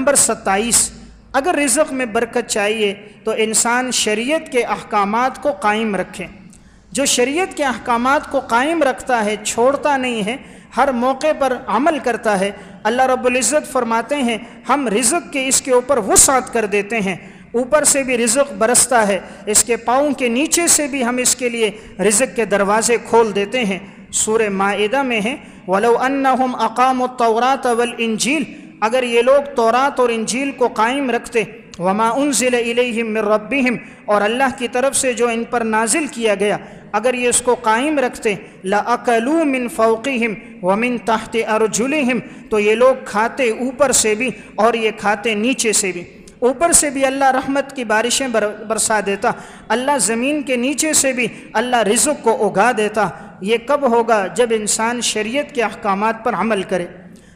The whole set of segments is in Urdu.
نمبر 27، اگر رزق میں برکت چاہیے تو انسان شریعت کے احکامات کو قائم رکھے۔ جو شریعت کے احکامات کو قائم رکھتا ہے، چھوڑتا نہیں ہے، ہر موقع پر عمل کرتا ہے، اللہ رب العزت فرماتے ہیں ہم رزق کے اس کے اوپر وسعت کر دیتے ہیں، اوپر سے بھی رزق برستا ہے، اس کے پاؤں کے نیچے سے بھی ہم اس کے لیے رزق کے دروازے کھول دیتے ہیں۔ سورہ مائدہ میں ہے وَلَوْ أَنَّهُمْ أَقَامُوا التَّوْرَاةَ وَالْإِنْجِيلَ، اگر یہ لوگ تورات اور انجیل کو قائم رکھتے، وَمَا أُنزِلَ إِلَيْهِم مِّن رَّبِّهِمْ، اور اللہ کی طرف سے جو ان پر نازل کیا گیا، اگر یہ اس کو قائم رکھتے، لَأَكَلُوا مِن فَوْقِهِمْ وَمِن تَحْتِ أَرْجُلِهِمْ، تو یہ لوگ کھاتے اوپر سے بھی اور یہ کھاتے نیچے سے بھی۔ اوپر سے بھی اللہ رحمت کی بارشیں برسا دیتا، اللہ زمین کے نیچے سے بھی اللہ رزق کو اگا دیتا۔ یہ کب ہوگا؟ جب انسان شریعت کے احکامات پر عمل کرے۔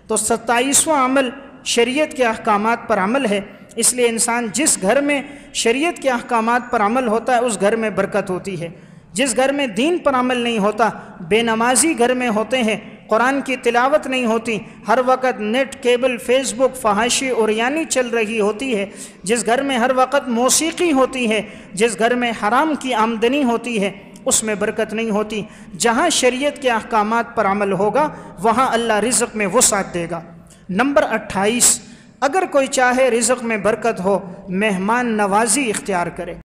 تو 27واں عمل شریعت کے احکامات پر عمل ہے، اس لیے انسان جس گھر میں شریعت کے احکامات پر عمل ہوتا ہے اس گھر میں برکت ہوتی ہے۔ جس گھر میں دین پر عمل نہیں ہوتا، بے نمازی گھر میں ہوتے ہیں، قرآن کی تلاوت نہیں ہوتی، ہر وقت نیٹ، کیبل، فیس بک، فحاشی اور یعنی چل رہی ہوتی ہے، جس گھر میں ہر وقت موسیقی ہوتی ہے، جس گھر میں حرام کی آمدنی ہوتی ہے، اس میں برکت نہیں ہوتی۔ جہاں شریعت کے احکامات پر عمل ہوگا وہاں اللہ رزق میں وسعت دے گا۔ نمبر 28، اگر کوئی چاہے رزق میں برکت ہو، مہمان نوازی اختیار کرے۔